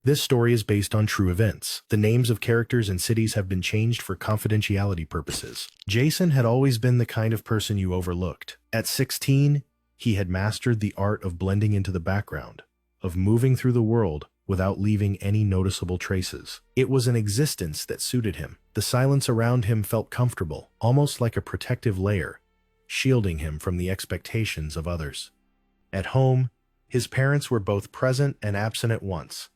This story is based on true events. The names of characters and cities have been changed for confidentiality purposes. Jason had always been the kind of person you overlooked. At 16, he had mastered the art of blending into the background, of moving through the world without leaving any noticeable traces. It was an existence that suited him. The silence around him felt comfortable, almost like a protective layer, shielding him from the expectations of others. At home, his parents were both present and absent at once,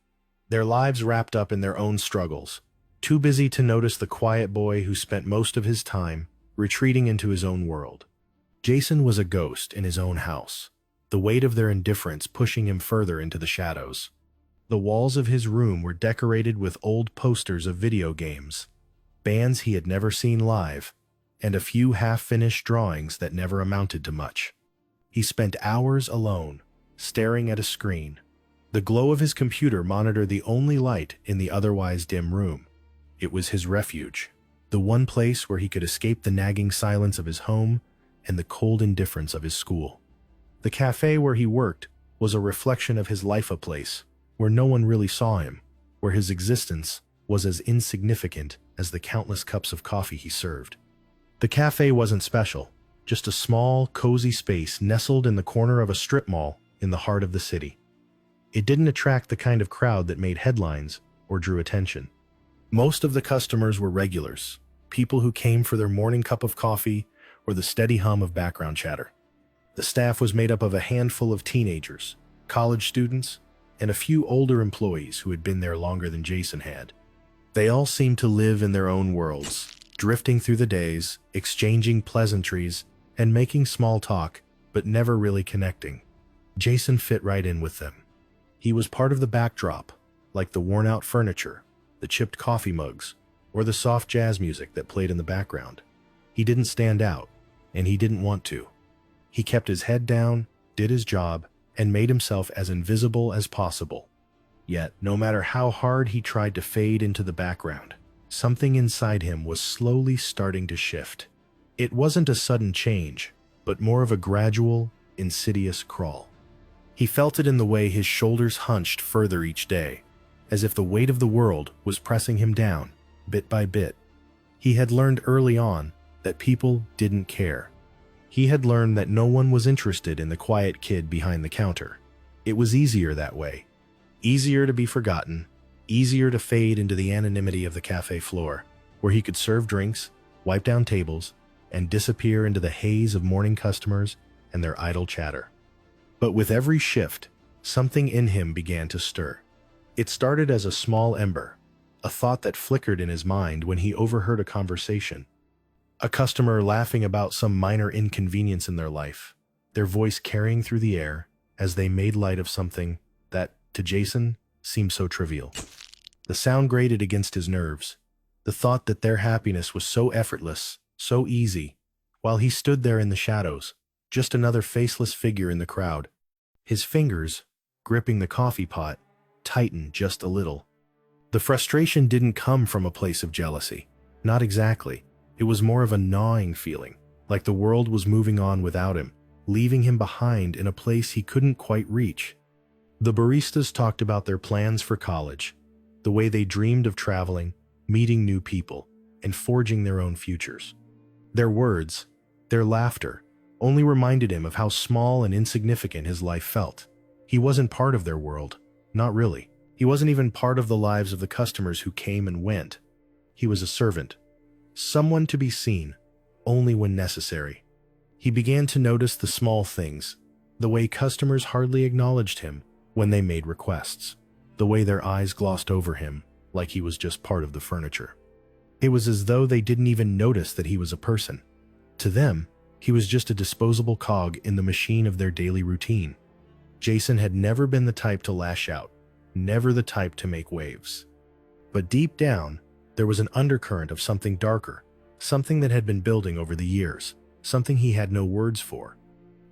their lives wrapped up in their own struggles, too busy to notice the quiet boy who spent most of his time retreating into his own world. Jason was a ghost in his own house, the weight of their indifference pushing him further into the shadows. The walls of his room were decorated with old posters of video games, bands he had never seen live, and a few half-finished drawings that never amounted to much. He spent hours alone, staring at a screen. The glow of his computer monitored the only light in the otherwise dim room. It was his refuge, the one place where he could escape the nagging silence of his home and the cold indifference of his school. The cafe where he worked was a reflection of his life, a place where no one really saw him, where his existence was as insignificant as the countless cups of coffee he served. The cafe wasn't special, just a small, cozy space nestled in the corner of a strip mall in the heart of the city. It didn't attract the kind of crowd that made headlines or drew attention. Most of the customers were regulars, people who came for their morning cup of coffee or the steady hum of background chatter. The staff was made up of a handful of teenagers, college students, and a few older employees who had been there longer than Jason had. They all seemed to live in their own worlds, drifting through the days, exchanging pleasantries, and making small talk, but never really connecting. Jason fit right in with them. He was part of the backdrop, like the worn-out furniture, the chipped coffee mugs, or the soft jazz music that played in the background. He didn't stand out, and he didn't want to. He kept his head down, did his job, and made himself as invisible as possible. Yet, no matter how hard he tried to fade into the background, something inside him was slowly starting to shift. It wasn't a sudden change, but more of a gradual, insidious crawl. He felt it in the way his shoulders hunched further each day, as if the weight of the world was pressing him down, bit by bit. He had learned early on that people didn't care. He had learned that no one was interested in the quiet kid behind the counter. It was easier that way. Easier to be forgotten, easier to fade into the anonymity of the cafe floor, where he could serve drinks, wipe down tables, and disappear into the haze of morning customers and their idle chatter. But with every shift, something in him began to stir. It started as a small ember, a thought that flickered in his mind when he overheard a conversation. A customer laughing about some minor inconvenience in their life, their voice carrying through the air as they made light of something that, to Jason, seemed so trivial. The sound grated against his nerves, the thought that their happiness was so effortless, so easy, while he stood there in the shadows, just another faceless figure in the crowd. His fingers, gripping the coffee pot, tightened just a little. The frustration didn't come from a place of jealousy. Not exactly. It was more of a gnawing feeling, like the world was moving on without him, leaving him behind in a place he couldn't quite reach. The baristas talked about their plans for college, the way they dreamed of traveling, meeting new people, and forging their own futures. Their words, their laughter, only reminded him of how small and insignificant his life felt. He wasn't part of their world, not really. He wasn't even part of the lives of the customers who came and went. He was a servant, someone to be seen, only when necessary. He began to notice the small things, the way customers hardly acknowledged him when they made requests, the way their eyes glossed over him like he was just part of the furniture. It was as though they didn't even notice that he was a person. To them, he was just a disposable cog in the machine of their daily routine. Jason had never been the type to lash out, never the type to make waves. But deep down, there was an undercurrent of something darker, something that had been building over the years, something he had no words for.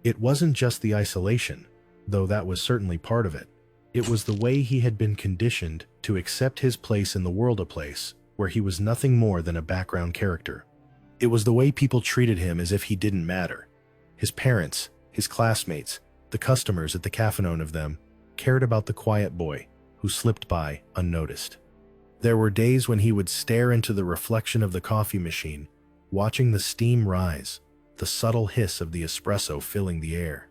It wasn't just the isolation, though that was certainly part of it. It was the way he had been conditioned to accept his place in the world, a place where he was nothing more than a background character. It was the way people treated him as if he didn't matter. His parents, his classmates, the customers at the cafe, none of them cared about the quiet boy, who slipped by unnoticed. There were days when he would stare into the reflection of the coffee machine, watching the steam rise, the subtle hiss of the espresso filling the air.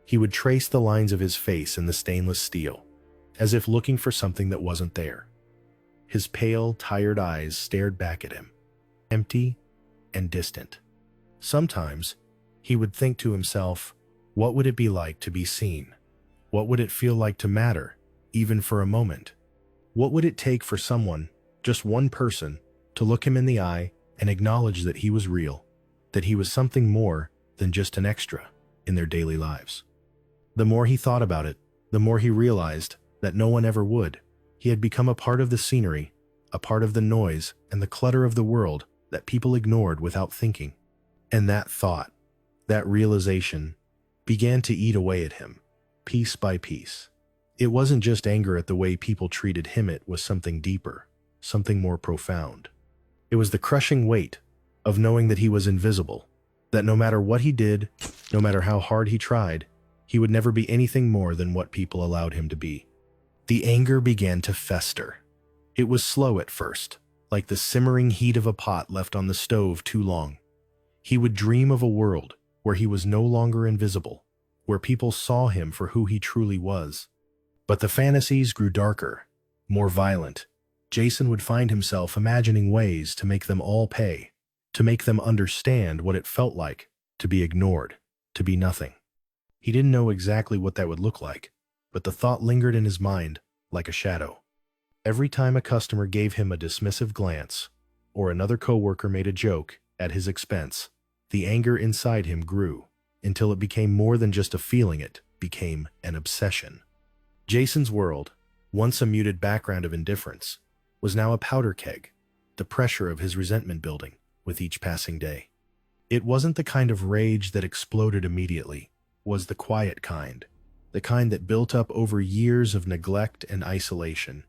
He would trace the lines of his face in the stainless steel, as if looking for something that wasn't there. His pale, tired eyes stared back at him, empty and distant. Sometimes, he would think to himself, what would it be like to be seen? What would it feel like to matter, even for a moment? What would it take for someone, just one person, to look him in the eye and acknowledge that he was real, that he was something more than just an extra in their daily lives? The more he thought about it, the more he realized that no one ever would. He had become a part of the scenery, a part of the noise and the clutter of the world that people ignored without thinking. And that thought, that realization, began to eat away at him, piece by piece. It wasn't just anger at the way people treated him, it was something deeper, something more profound. It was the crushing weight of knowing that he was invisible, that no matter what he did, no matter how hard he tried, he would never be anything more than what people allowed him to be. The anger began to fester. It was slow at first, like the simmering heat of a pot left on the stove too long. He would dream of a world where he was no longer invisible, where people saw him for who he truly was. But the fantasies grew darker, more violent. Jason would find himself imagining ways to make them all pay, to make them understand what it felt like to be ignored, to be nothing. He didn't know exactly what that would look like, but the thought lingered in his mind like a shadow. Every time a customer gave him a dismissive glance, or another coworker made a joke at his expense, the anger inside him grew until it became more than just a feeling, it became an obsession. Jason's world, once a muted background of indifference, was now a powder keg, the pressure of his resentment building with each passing day. It wasn't the kind of rage that exploded immediately, it was the quiet kind, the kind that built up over years of neglect and isolation.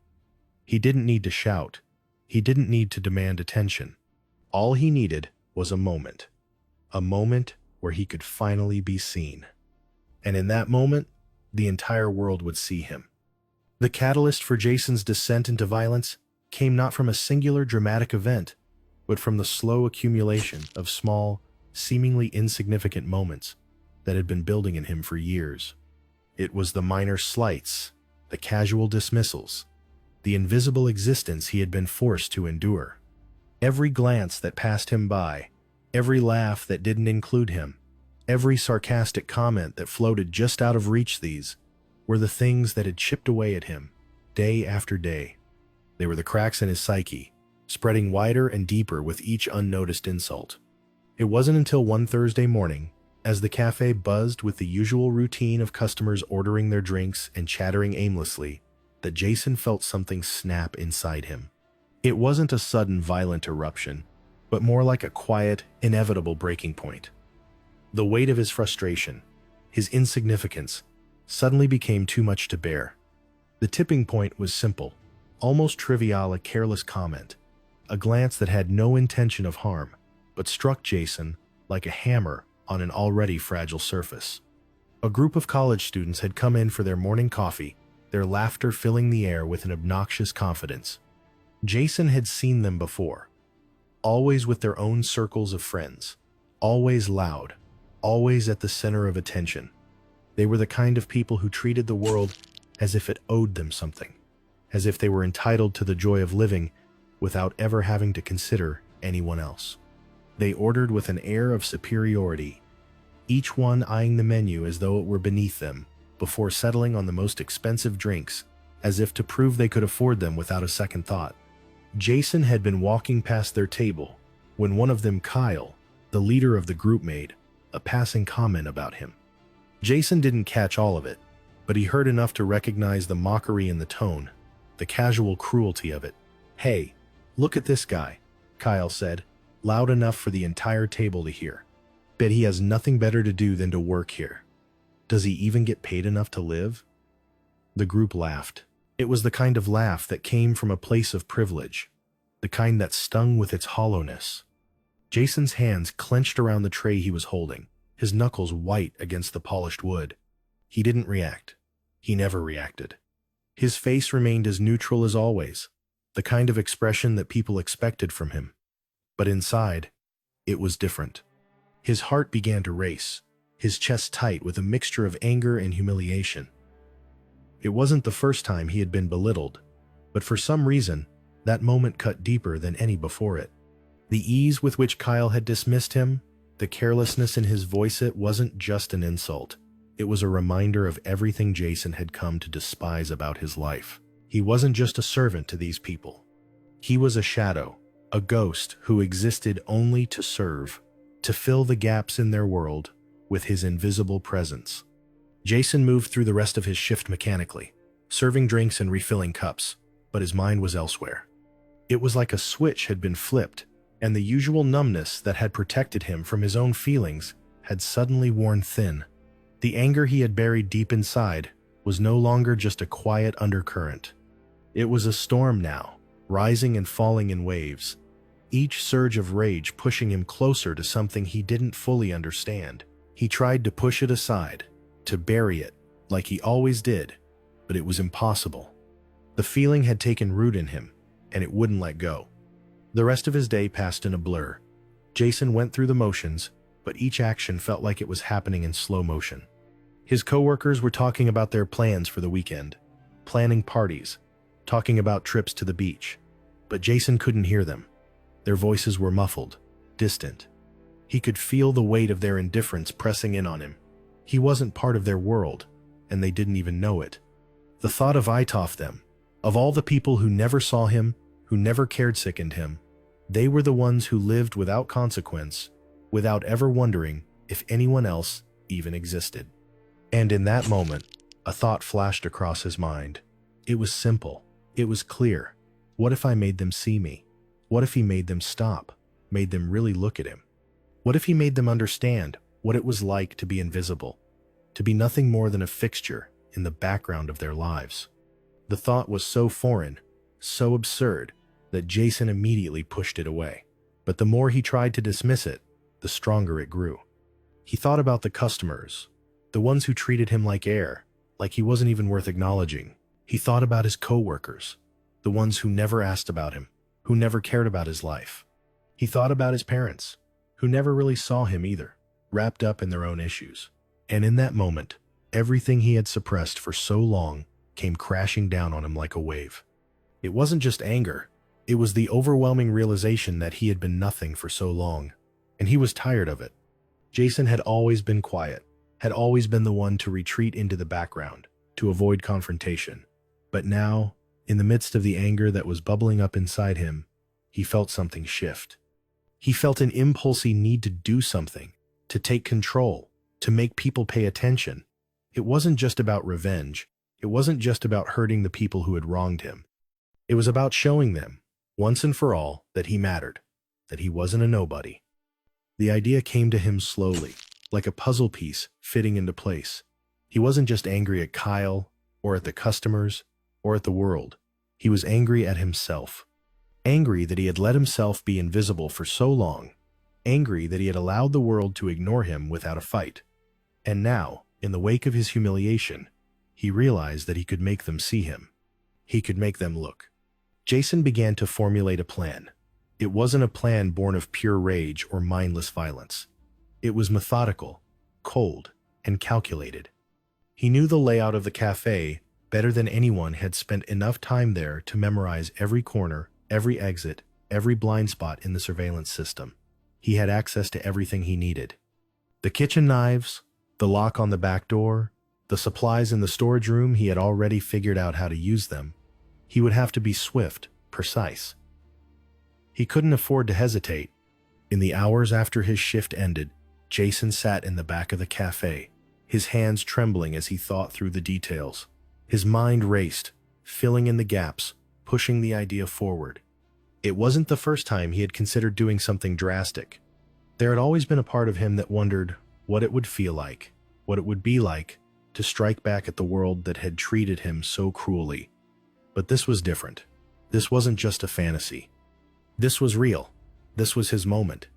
He didn't need to shout. He didn't need to demand attention. All he needed was a moment where he could finally be seen. And in that moment, the entire world would see him. The catalyst for Jason's descent into violence came not from a singular dramatic event, but from the slow accumulation of small, seemingly insignificant moments that had been building in him for years. It was the minor slights, the casual dismissals, the invisible existence he had been forced to endure. Every glance that passed him by, every laugh that didn't include him, every sarcastic comment that floated just out of reach, these were the things that had chipped away at him, day after day. They were the cracks in his psyche, spreading wider and deeper with each unnoticed insult. It wasn't until one Thursday morning, as the cafe buzzed with the usual routine of customers ordering their drinks and chattering aimlessly, that Jason felt something snap inside him. It wasn't a sudden violent eruption, but more like a quiet, inevitable breaking point. The weight of his frustration, his insignificance, suddenly became too much to bear. The tipping point was simple, almost trivial, a careless comment, a glance that had no intention of harm, but struck Jason like a hammer on an already fragile surface. A group of college students had come in for their morning coffee, their laughter filling the air with an obnoxious confidence. Jason had seen them before, always with their own circles of friends, always loud, always at the center of attention. They were the kind of people who treated the world as if it owed them something, as if they were entitled to the joy of living without ever having to consider anyone else. They ordered with an air of superiority, each one eyeing the menu as though it were beneath them, before settling on the most expensive drinks, as if to prove they could afford them without a second thought. Jason had been walking past their table when one of them, Kyle, the leader of the group, made a passing comment about him. Jason didn't catch all of it, but he heard enough to recognize the mockery in the tone, the casual cruelty of it. "Hey, look at this guy," Kyle said, loud enough for the entire table to hear. "Bet he has nothing better to do than to work here. Does he even get paid enough to live?" The group laughed. It was the kind of laugh that came from a place of privilege, the kind that stung with its hollowness. Jason's hands clenched around the tray he was holding, his knuckles white against the polished wood. He didn't react. He never reacted. His face remained as neutral as always, the kind of expression that people expected from him. But inside, it was different. His heart began to race, his chest tight with a mixture of anger and humiliation. It wasn't the first time he had been belittled, but for some reason, that moment cut deeper than any before it. The ease with which Kyle had dismissed him, the carelessness in his voice, it wasn't just an insult. It was a reminder of everything Jason had come to despise about his life. He wasn't just a servant to these people. He was a shadow, a ghost who existed only to serve, to fill the gaps in their world with his invisible presence. Jason moved through the rest of his shift mechanically, serving drinks and refilling cups, but his mind was elsewhere. It was like a switch had been flipped, and the usual numbness that had protected him from his own feelings had suddenly worn thin. The anger he had buried deep inside was no longer just a quiet undercurrent. It was a storm now, rising and falling in waves, each surge of rage pushing him closer to something he didn't fully understand. He tried to push it aside, to bury it, like he always did, but it was impossible. The feeling had taken root in him, and it wouldn't let go. The rest of his day passed in a blur. Jason went through the motions, but each action felt like it was happening in slow motion. His coworkers were talking about their plans for the weekend, planning parties, talking about trips to the beach, but Jason couldn't hear them. Their voices were muffled, distant. He could feel the weight of their indifference pressing in on him. He wasn't part of their world, and they didn't even know it. The thought of Itoff them, of all the people who never saw him, who never cared, sickened him. They were the ones who lived without consequence, without ever wondering if anyone else even existed. And in that moment, a thought flashed across his mind. It was simple. It was clear. What if I made them see me? What if he made them stop, made them really look at him? What if he made them understand what it was like to be invisible, to be nothing more than a fixture in the background of their lives? The thought was so foreign, so absurd, that Jason immediately pushed it away. But the more he tried to dismiss it, the stronger it grew. He thought about the customers, the ones who treated him like air, like he wasn't even worth acknowledging. He thought about his coworkers, the ones who never asked about him, who never cared about his life. He thought about his parents, who never really saw him either, wrapped up in their own issues. And in that moment, everything he had suppressed for so long came crashing down on him like a wave. It wasn't just anger. It was the overwhelming realization that he had been nothing for so long, and he was tired of it. Jason had always been quiet, had always been the one to retreat into the background, to avoid confrontation. But now, in the midst of the anger that was bubbling up inside him, he felt something shift. He felt an impulsive need to do something, to take control, to make people pay attention. It wasn't just about revenge. It wasn't just about hurting the people who had wronged him. It was about showing them, once and for all, that he mattered, that he wasn't a nobody. The idea came to him slowly, like a puzzle piece fitting into place. He wasn't just angry at Kyle, or at the customers, or at the world. He was angry at himself. Angry that he had let himself be invisible for so long. Angry that he had allowed the world to ignore him without a fight. And now, in the wake of his humiliation, he realized that he could make them see him. He could make them look. Jason began to formulate a plan. It wasn't a plan born of pure rage or mindless violence. It was methodical, cold, and calculated. He knew the layout of the cafe better than anyone, had spent enough time there to memorize every corner, every exit, every blind spot in the surveillance system. He had access to everything he needed. The kitchen knives, the lock on the back door, the supplies in the storage room, he had already figured out how to use them. He would have to be swift, precise. He couldn't afford to hesitate. In the hours after his shift ended, Jason sat in the back of the cafe, his hands trembling as he thought through the details. His mind raced, filling in the gaps, pushing the idea forward. It wasn't the first time he had considered doing something drastic. There had always been a part of him that wondered what it would feel like, what it would be like, to strike back at the world that had treated him so cruelly. But this was different. This wasn't just a fantasy. This was real. This was his moment.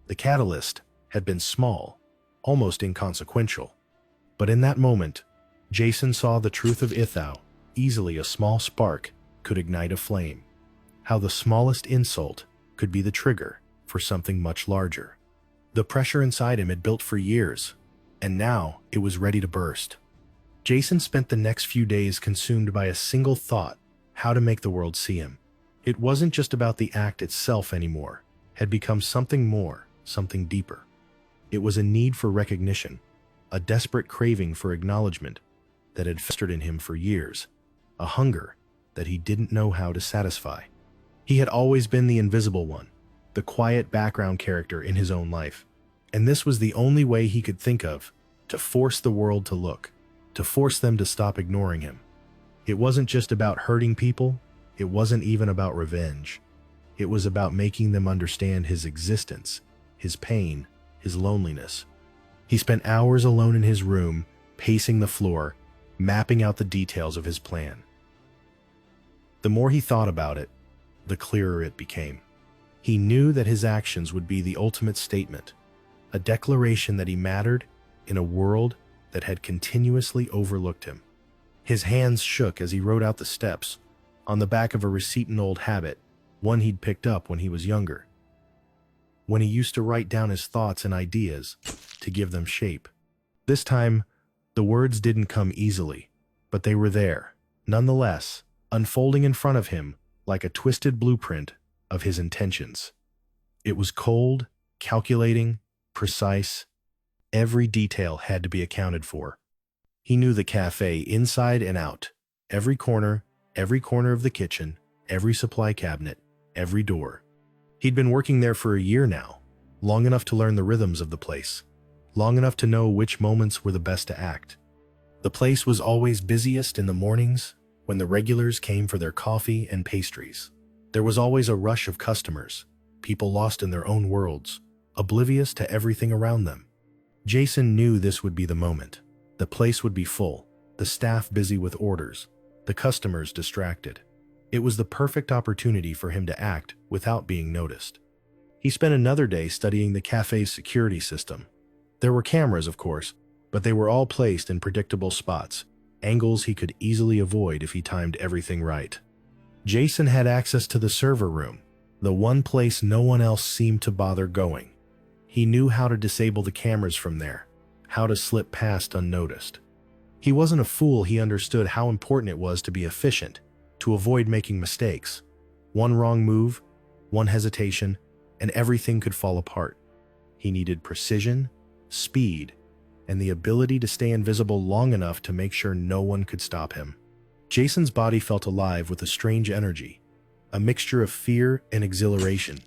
The catalyst had been small, almost inconsequential. But in that moment, Jason saw the truth of Ithau, easily a small spark could ignite a flame, how the smallest insult could be the trigger for something much larger. The pressure inside him had built for years, and now it was ready to burst. Jason spent the next few days consumed by a single thought: how to make the world see him. It wasn't just about the act itself anymore, it had become something more, something deeper. It was a need for recognition, a desperate craving for acknowledgement that had festered in him for years, a hunger that he didn't know how to satisfy. He had always been the invisible one, the quiet background character in his own life, and this was the only way he could think of to force the world to look, to force them to stop ignoring him. It wasn't just about hurting people, it wasn't even about revenge. It was about making them understand his existence, his pain, his loneliness. He spent hours alone in his room, pacing the floor, mapping out the details of his plan. The more he thought about it, the clearer it became. He knew that his actions would be the ultimate statement, a declaration that he mattered in a world that had continuously overlooked him. His hands shook as he wrote out the steps on the back of a receipt, an old habit, one he'd picked up when he was younger, when he used to write down his thoughts and ideas to give them shape. This time, the words didn't come easily, but they were there, nonetheless, unfolding in front of him like a twisted blueprint of his intentions. It was cold, calculating, precise. Every detail had to be accounted for. He knew the cafe inside and out, every corner of the kitchen, every supply cabinet, every door. He'd been working there for a year now, long enough to learn the rhythms of the place, long enough to know which moments were the best to act. The place was always busiest in the mornings when the regulars came for their coffee and pastries. There was always a rush of customers, people lost in their own worlds, oblivious to everything around them. Jason knew this would be the moment. The place would be full, the staff busy with orders, the customers distracted. It was the perfect opportunity for him to act without being noticed. He spent another day studying the cafe's security system. There were cameras, of course, but they were all placed in predictable spots, angles he could easily avoid if he timed everything right. Jason had access to the server room, the one place no one else seemed to bother going. He knew how to disable the cameras from there, how to slip past unnoticed. He wasn't a fool. He understood how important it was to be efficient, to avoid making mistakes. One wrong move, one hesitation, and everything could fall apart. He needed precision, speed, and the ability to stay invisible long enough to make sure no one could stop him. Jason's body felt alive with a strange energy, a mixture of fear and exhilaration.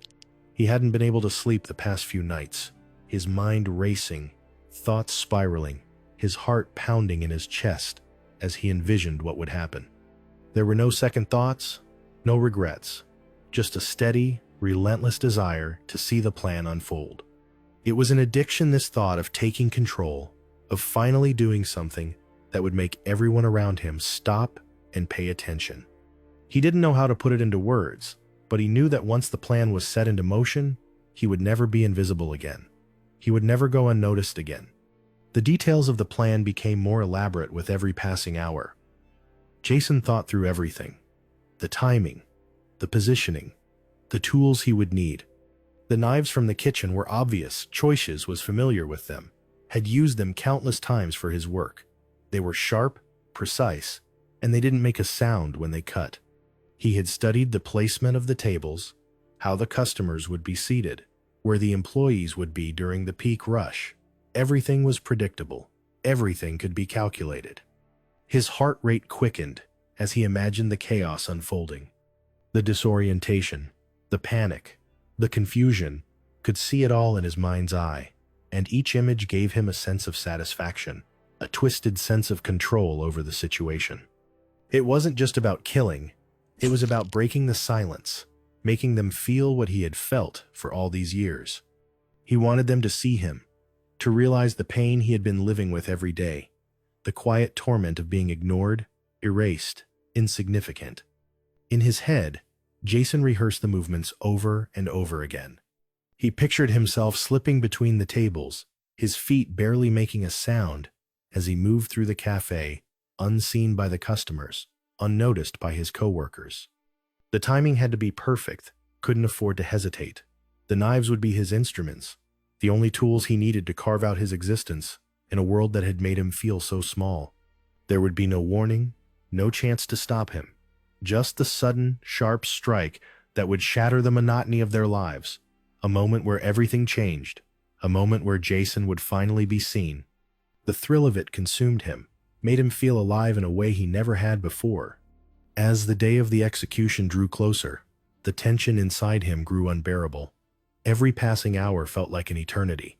He hadn't been able to sleep the past few nights, his mind racing, thoughts spiraling, his heart pounding in his chest as he envisioned what would happen. There were no second thoughts, no regrets, just a steady, relentless desire to see the plan unfold. It was an addiction, this thought of taking control, of finally doing something that would make everyone around him stop and pay attention. He didn't know how to put it into words, but he knew that once the plan was set into motion, he would never be invisible again. He would never go unnoticed again. The details of the plan became more elaborate with every passing hour. Jason thought through everything: the timing, the positioning, the tools he would need. The knives from the kitchen were obvious. Choices was familiar with them, had used them countless times for his work. They were sharp, precise, and they didn't make a sound when they cut. He had studied the placement of the tables, how the customers would be seated, where the employees would be during the peak rush. Everything was predictable. Everything could be calculated. His heart rate quickened as he imagined the chaos unfolding. The disorientation, the panic, the confusion, could see it all in his mind's eye, and each image gave him a sense of satisfaction, a twisted sense of control over the situation. It wasn't just about killing, it was about breaking the silence, making them feel what he had felt for all these years. He wanted them to see him, to realize the pain he had been living with every day, the quiet torment of being ignored, erased, insignificant. In his head, Jason rehearsed the movements over and over again. He pictured himself slipping between the tables, his feet barely making a sound as he moved through the cafe, unseen by the customers, unnoticed by his coworkers. The timing had to be perfect, couldn't afford to hesitate. The knives would be his instruments, the only tools he needed to carve out his existence in a world that had made him feel so small. There would be no warning, no chance to stop him. Just the sudden, sharp strike that would shatter the monotony of their lives. A moment where everything changed. A moment where Jason would finally be seen. The thrill of it consumed him, made him feel alive in a way he never had before. As the day of the execution drew closer, the tension inside him grew unbearable. Every passing hour felt like an eternity.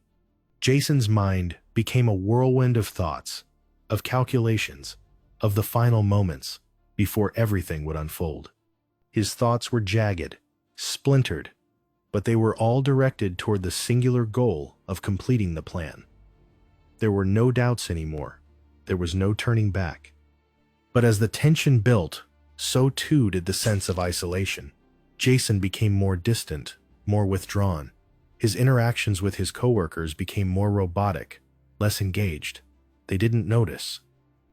Jason's mind became a whirlwind of thoughts, of calculations, of the final moments before everything would unfold. His thoughts were jagged, splintered, but they were all directed toward the singular goal of completing the plan. There were no doubts anymore. There was no turning back. But as the tension built, so too did the sense of isolation. Jason became more distant, more withdrawn. His interactions with his coworkers became more robotic, less engaged. They didn't notice.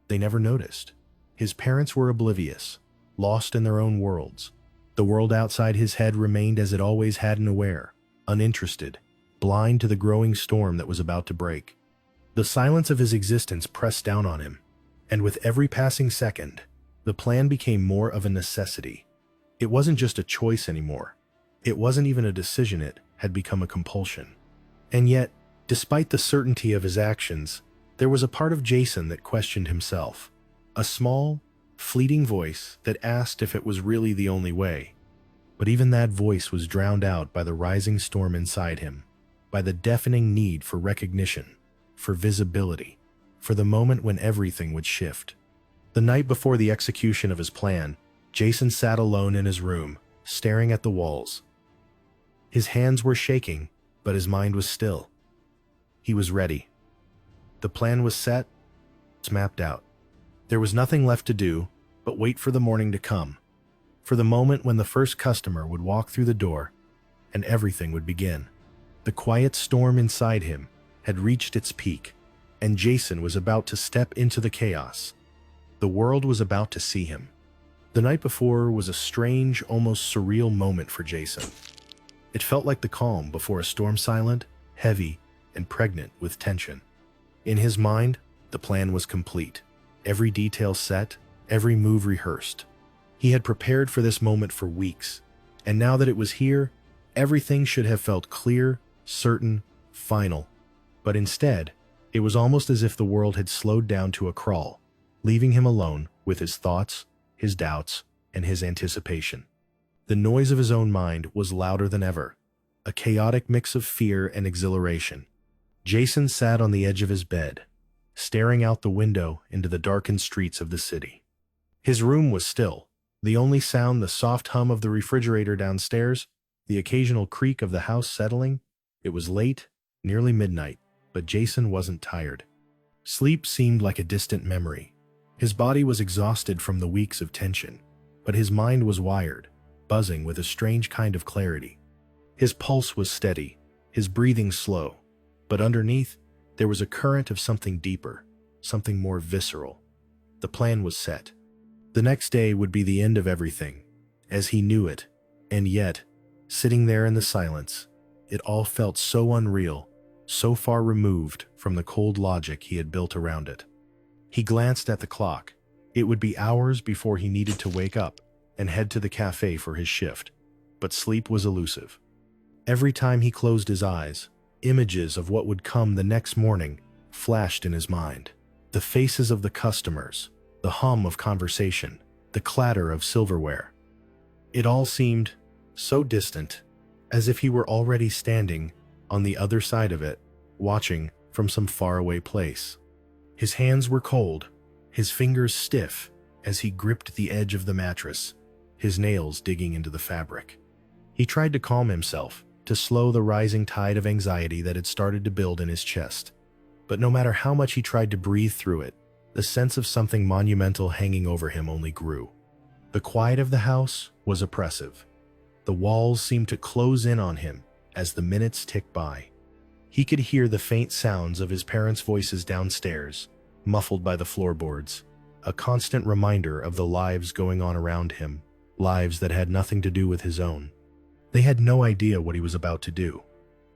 They never noticed. His parents were oblivious, lost in their own worlds. The world outside his head remained as it always had, unaware, uninterested, blind to the growing storm that was about to break. The silence of his existence pressed down on him, and with every passing second, the plan became more of a necessity. It wasn't just a choice anymore. It wasn't even a decision, it had become a compulsion. And yet, despite the certainty of his actions, there was a part of Jason that questioned himself. A small, fleeting voice that asked if it was really the only way. But even that voice was drowned out by the rising storm inside him, by the deafening need for recognition, for visibility, for the moment when everything would shift. The night before the execution of his plan, Jason sat alone in his room, staring at the walls. His hands were shaking, but his mind was still. He was ready. The plan was set, it's mapped out. There was nothing left to do but wait for the morning to come, for the moment when the first customer would walk through the door and everything would begin. The quiet storm inside him had reached its peak, and Jason was about to step into the chaos. The world was about to see him. The night before was a strange, almost surreal moment for Jason. It felt like the calm before a storm, silent, heavy, and pregnant with tension. In his mind, the plan was complete. Every detail set, every move rehearsed. He had prepared for this moment for weeks, and now that it was here, everything should have felt clear, certain, final. But instead, it was almost as if the world had slowed down to a crawl, leaving him alone with his thoughts, his doubts, and his anticipation. The noise of his own mind was louder than ever, a chaotic mix of fear and exhilaration. Jason sat on the edge of his bed, staring out the window into the darkened streets of the city. His room was still, the only sound the soft hum of the refrigerator downstairs, the occasional creak of the house settling. It was late, nearly midnight, but Jason wasn't tired. Sleep seemed like a distant memory. His body was exhausted from the weeks of tension, but his mind was wired, buzzing with a strange kind of clarity. His pulse was steady, his breathing slow, but underneath, there was a current of something deeper, something more visceral. The plan was set. The next day would be the end of everything, as he knew it, and yet, sitting there in the silence, it all felt so unreal, so far removed from the cold logic he had built around it. He glanced at the clock. It would be hours before he needed to wake up and head to the cafe for his shift, but sleep was elusive. Every time he closed his eyes, images of what would come the next morning flashed in his mind. The faces of the customers, the hum of conversation, the clatter of silverware. It all seemed so distant, as if he were already standing on the other side of it, watching from some faraway place. His hands were cold, his fingers stiff as he gripped the edge of the mattress, his nails digging into the fabric. He tried to calm himself, to slow the rising tide of anxiety that had started to build in his chest. But no matter how much he tried to breathe through it, the sense of something monumental hanging over him only grew. The quiet of the house was oppressive. The walls seemed to close in on him as the minutes ticked by. He could hear the faint sounds of his parents' voices downstairs, muffled by the floorboards, a constant reminder of the lives going on around him, lives that had nothing to do with his own. They had no idea what he was about to do.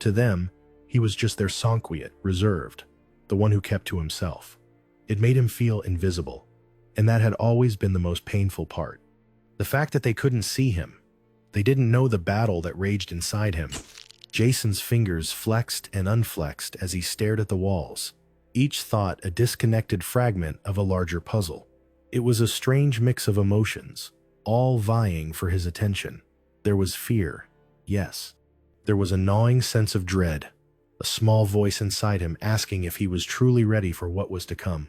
To them, he was just their sonquit, reserved, the one who kept to himself. It made him feel invisible, and that had always been the most painful part. The fact that they couldn't see him. They didn't know the battle that raged inside him. Jason's fingers flexed and unflexed as he stared at the walls, each thought a disconnected fragment of a larger puzzle. It was a strange mix of emotions, all vying for his attention. There was fear, yes. There was a gnawing sense of dread, a small voice inside him asking if he was truly ready for what was to come.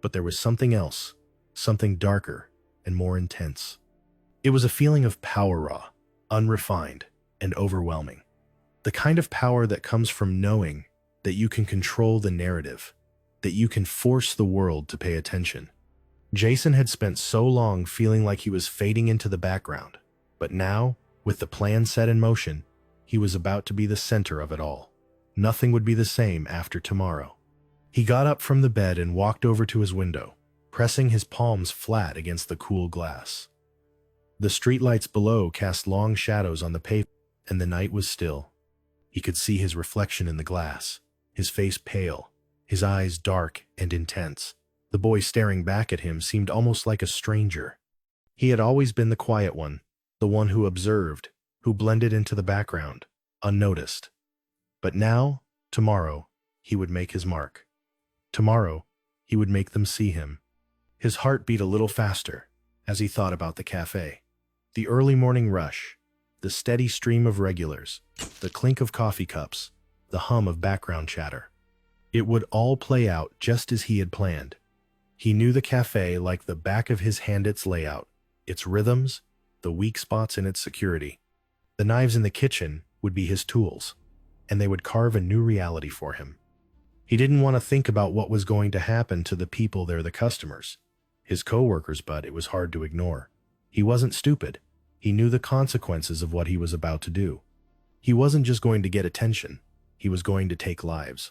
But there was something else, something darker and more intense. It was a feeling of power raw, unrefined, and overwhelming. The kind of power that comes from knowing that you can control the narrative, that you can force the world to pay attention. Jason had spent so long feeling like he was fading into the background, but now, with the plan set in motion, he was about to be the center of it all. Nothing would be the same after tomorrow. He got up from the bed and walked over to his window, pressing his palms flat against the cool glass. The streetlights below cast long shadows on the pavement, and the night was still. He could see his reflection in the glass, his face pale, his eyes dark and intense. The boy staring back at him seemed almost like a stranger. He had always been the quiet one, the one who observed, who blended into the background, unnoticed. But now, tomorrow, he would make his mark. Tomorrow, he would make them see him. His heart beat a little faster as he thought about the cafe. The early morning rush, the steady stream of regulars, the clink of coffee cups, the hum of background chatter. It would all play out just as he had planned. He knew the cafe like the back of his hand, its layout, its rhythms, the weak spots in its security. The knives in the kitchen would be his tools, and they would carve a new reality for him. He didn't want to think about what was going to happen to the people there, the customers, his co-workers, but it was hard to ignore. He wasn't stupid. He knew the consequences of what he was about to do. He wasn't just going to get attention. He was going to take lives.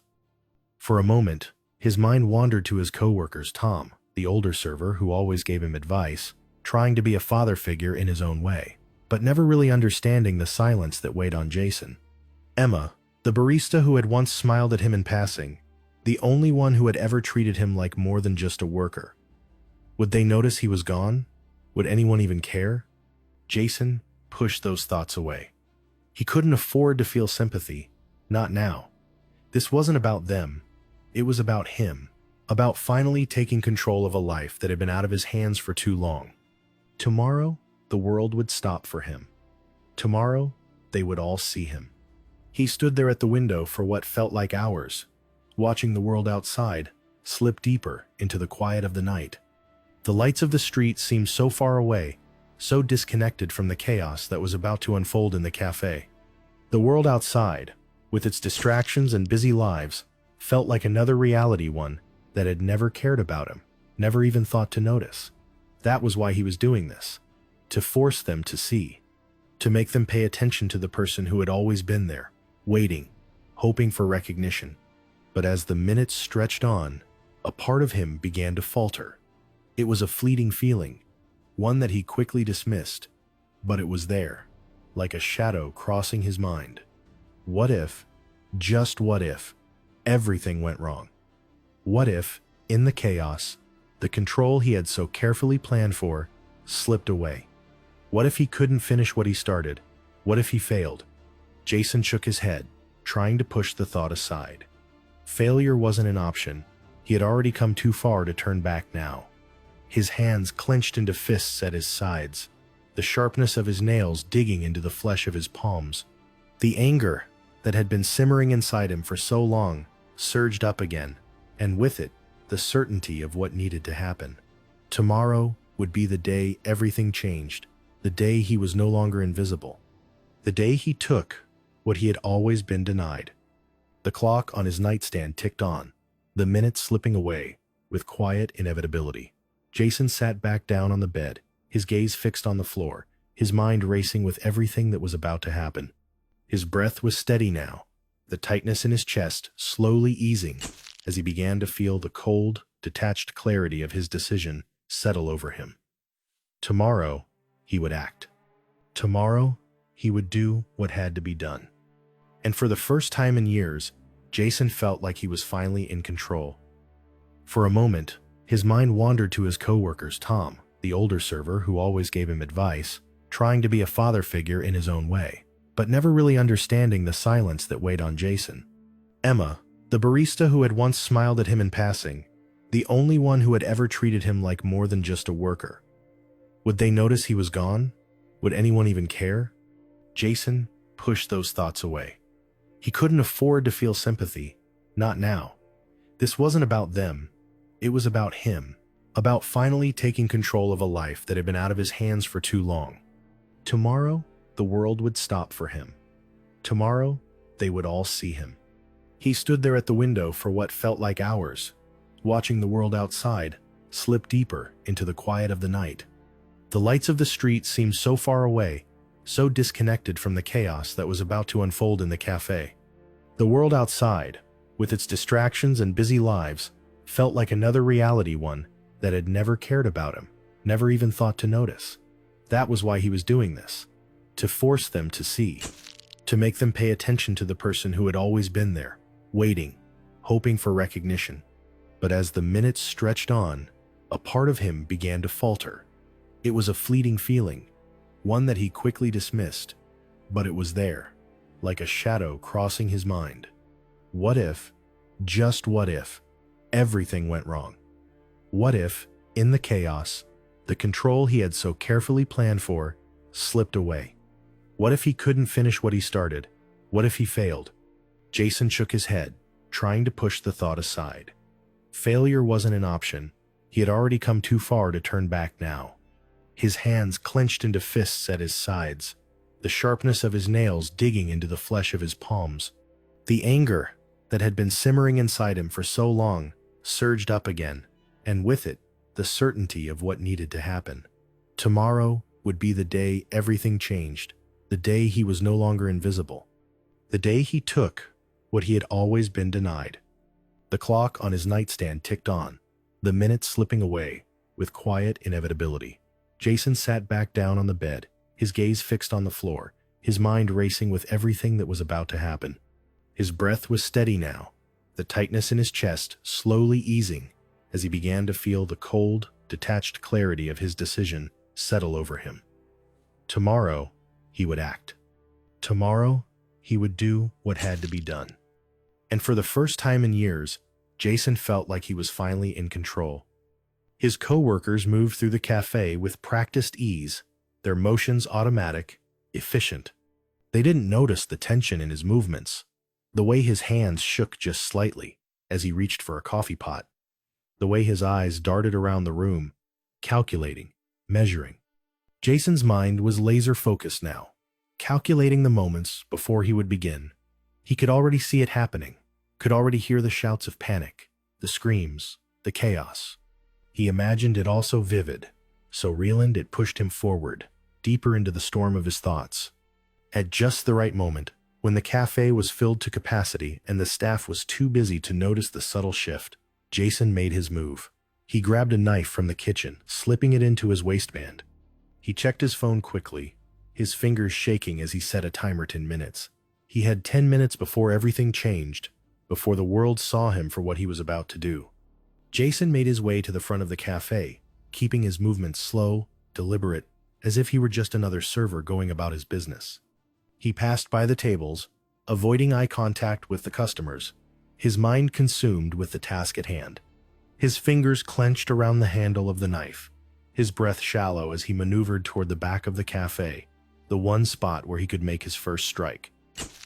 For a moment, his mind wandered to his co-workers, Tom, the older server who always gave him advice, trying to be a father figure in his own way, but never really understanding the silence that weighed on Jason. Emma, the barista who had once smiled at him in passing, the only one who had ever treated him like more than just a worker. Would they notice he was gone? Would anyone even care? Jason pushed those thoughts away. He couldn't afford to feel sympathy, not now. This wasn't about them. It was about him, about finally taking control of a life that had been out of his hands for too long. Tomorrow, the world would stop for him. Tomorrow, they would all see him. He stood there at the window for what felt like hours, watching the world outside slip deeper into the quiet of the night. The lights of the street seemed so far away, so disconnected from the chaos that was about to unfold in the cafe. The world outside, with its distractions and busy lives, felt like another reality, one that had never cared about him, never even thought to notice. That was why he was doing this, to force them to see, to make them pay attention to the person who had always been there, waiting, hoping for recognition. But as the minutes stretched on, a part of him began to falter. It was a fleeting feeling, one that he quickly dismissed, but it was there, like a shadow crossing his mind. What if, just what if, everything went wrong? What if, in the chaos, the control he had so carefully planned for slipped away? What if he couldn't finish what he started? What if he failed? Jason shook his head, trying to push the thought aside. Failure wasn't an option. He had already come too far to turn back now. His hands clenched into fists at his sides, the sharpness of his nails digging into the flesh of his palms. The anger that had been simmering inside him for so long surged up again, and with it, the certainty of what needed to happen. Tomorrow would be the day everything changed, the day he was no longer invisible, the day he took what he had always been denied. The clock on his nightstand ticked on, the minutes slipping away with quiet inevitability. Jason sat back down on the bed, his gaze fixed on the floor, his mind racing with everything that was about to happen. His breath was steady now, the tightness in his chest slowly easing as he began to feel the cold, detached clarity of his decision settle over him. Tomorrow, he would act. Tomorrow, he would do what had to be done. And for the first time in years, Jason felt like he was finally in control. For a moment, his mind wandered to his coworkers, Tom, the older server who always gave him advice, trying to be a father figure in his own way, but never really understanding the silence that weighed on Jason. Emma, the barista who had once smiled at him in passing, the only one who had ever treated him like more than just a worker. Would they notice he was gone? Would anyone even care? Jason pushed those thoughts away. He couldn't afford to feel sympathy, not now. This wasn't about them, it was about him, about finally taking control of a life that had been out of his hands for too long. Tomorrow, the world would stop for him. Tomorrow, they would all see him. He stood there at the window for what felt like hours, watching the world outside slip deeper into the quiet of the night. The lights of the street seemed so far away, so disconnected from the chaos that was about to unfold in the cafe. The world outside, with its distractions and busy lives, felt like another reality, one that had never cared about him, never even thought to notice. That was why he was doing this, to force them to see, to make them pay attention to the person who had always been there, waiting, hoping for recognition. But as the minutes stretched on, a part of him began to falter. It was a fleeting feeling, one that he quickly dismissed, but it was there, like a shadow crossing his mind. What if, just what if, everything went wrong? What if, in the chaos, the control he had so carefully planned for slipped away? What if he couldn't finish what he started? What if he failed? Jason shook his head, trying to push the thought aside. Failure wasn't an option. He had already come too far to turn back now. His hands clenched into fists at his sides, the sharpness of his nails digging into the flesh of his palms. The anger that had been simmering inside him for so long surged up again, and with it, the certainty of what needed to happen. Tomorrow would be the day everything changed, the day he was no longer invisible, the day he took what he had always been denied. The clock on his nightstand ticked on, the minutes slipping away with quiet inevitability. Jason sat back down on the bed, his gaze fixed on the floor, his mind racing with everything that was about to happen. His breath was steady now, the tightness in his chest slowly easing as he began to feel the cold, detached clarity of his decision settle over him. Tomorrow, he would act. Tomorrow, he would do what had to be done. And for the first time in years, Jason felt like he was finally in control. His coworkers moved through the cafe with practiced ease, their motions automatic, efficient. They didn't notice the tension in his movements, the way his hands shook just slightly as he reached for a coffee pot, the way his eyes darted around the room, calculating, measuring. Jason's mind was laser-focused now, calculating the moments before he would begin. He could already see it happening, could already hear the shouts of panic, the screams, the chaos. He imagined it all so vivid, so real, and it pushed him forward, deeper into the storm of his thoughts. At just the right moment, when the cafe was filled to capacity and the staff was too busy to notice the subtle shift, Jason made his move. He grabbed a knife from the kitchen, slipping it into his waistband. He checked his phone quickly, his fingers shaking as he set a timer 10 minutes. He had 10 minutes before everything changed, before the world saw him for what he was about to do. Jason made his way to the front of the cafe, keeping his movements slow, deliberate, as if he were just another server going about his business. He passed by the tables, avoiding eye contact with the customers, his mind consumed with the task at hand. His fingers clenched around the handle of the knife, his breath shallow as he maneuvered toward the back of the cafe, the one spot where he could make his first strike.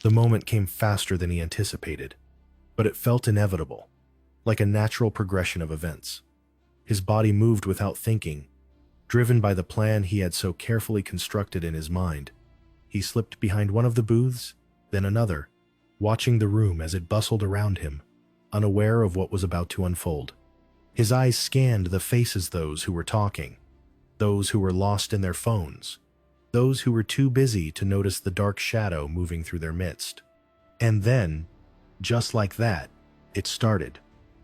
The moment came faster than he anticipated, but it felt inevitable, like a natural progression of events. His body moved without thinking, driven by the plan he had so carefully constructed in his mind. He slipped behind one of the booths, then another, watching the room as it bustled around him, unaware of what was about to unfold. His eyes scanned the faces, those who were talking, those who were lost in their phones, those who were too busy to notice the dark shadow moving through their midst. And then, just like that, it started.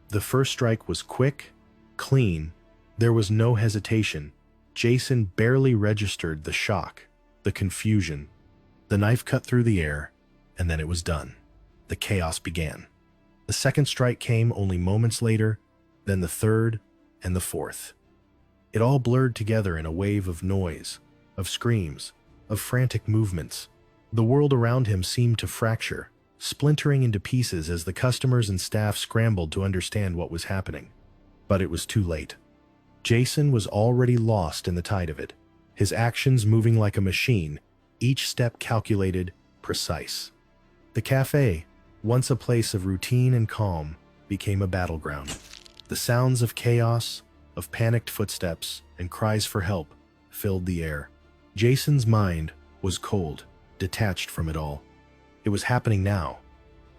The first strike was quick, clean, There was no hesitation. Jason barely registered the shock, the confusion. The knife cut through the air, and then it was done. The chaos began. The second strike came only moments later, then the third and the fourth. It all blurred together in a wave of noise, of screams, of frantic movements. The world around him seemed to fracture, splintering into pieces as the customers and staff scrambled to understand what was happening. But it was too late. Jason was already lost in the tide of it, his actions moving like a machine, each step calculated, precise. The cafe, once a place of routine and calm, became a battleground. The sounds of chaos, of panicked footsteps, and cries for help filled the air. Jason's mind was cold, detached from it all. It was happening now.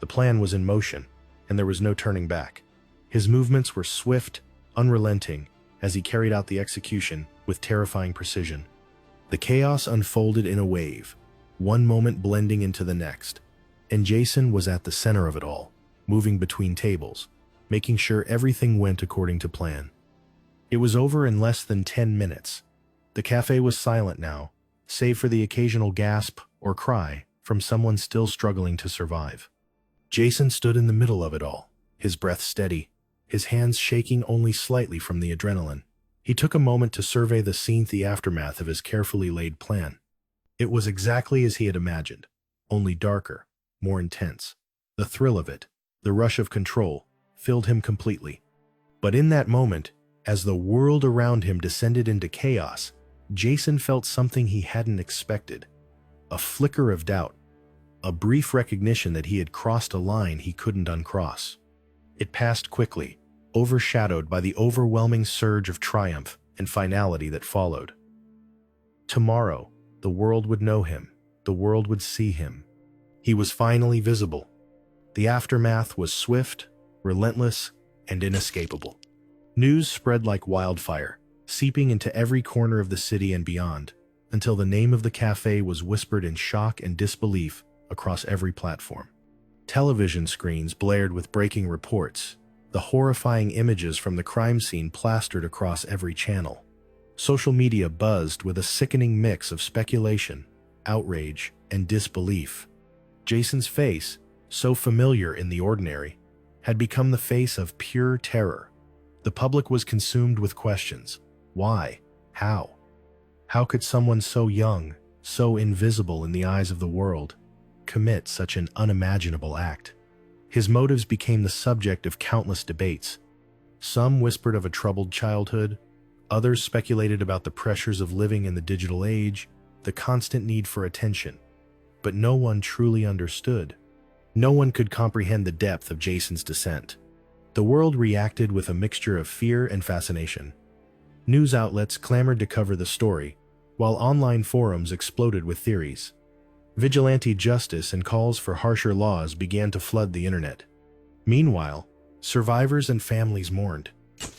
The plan was in motion, and there was no turning back. His movements were swift, unrelenting, as he carried out the execution with terrifying precision. The chaos unfolded in a wave, one moment blending into the next, and Jason was at the center of it all, moving between tables, making sure everything went according to plan. It was over in less than 10 minutes. The cafe was silent now, save for the occasional gasp or cry from someone still struggling to survive. Jason stood in the middle of it all, his breath steady, his hands shaking only slightly from the adrenaline. He took a moment to survey the scene, the aftermath of his carefully laid plan. It was exactly as he had imagined, only darker, more intense. The thrill of it, the rush of control, filled him completely. But in that moment, as the world around him descended into chaos, Jason felt something he hadn't expected. A flicker of doubt, a brief recognition that he had crossed a line he couldn't uncross. It passed quickly, overshadowed by the overwhelming surge of triumph and finality that followed. Tomorrow, the world would know him, the world would see him. He was finally visible. The aftermath was swift, relentless, and inescapable. News spread like wildfire, seeping into every corner of the city and beyond, until the name of the cafe was whispered in shock and disbelief across every platform. Television screens blared with breaking reports, the horrifying images from the crime scene plastered across every channel. Social media buzzed with a sickening mix of speculation, outrage, and disbelief. Jason's face, so familiar in the ordinary, had become the face of pure terror. The public was consumed with questions. Why? How? How could someone so young, so invisible in the eyes of the world, commit such an unimaginable act? His motives became the subject of countless debates. Some whispered of a troubled childhood, others speculated about the pressures of living in the digital age, the constant need for attention. But no one truly understood. No one could comprehend the depth of Jason's descent. The world reacted with a mixture of fear and fascination. News outlets clamored to cover the story, while online forums exploded with theories. Vigilante justice and calls for harsher laws began to flood the internet. Meanwhile, survivors and families mourned.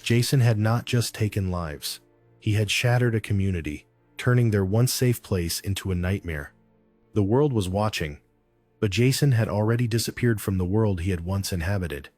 Jason had not just taken lives. He had shattered a community, turning their once safe place into a nightmare. The world was watching, but Jason had already disappeared from the world he had once inhabited.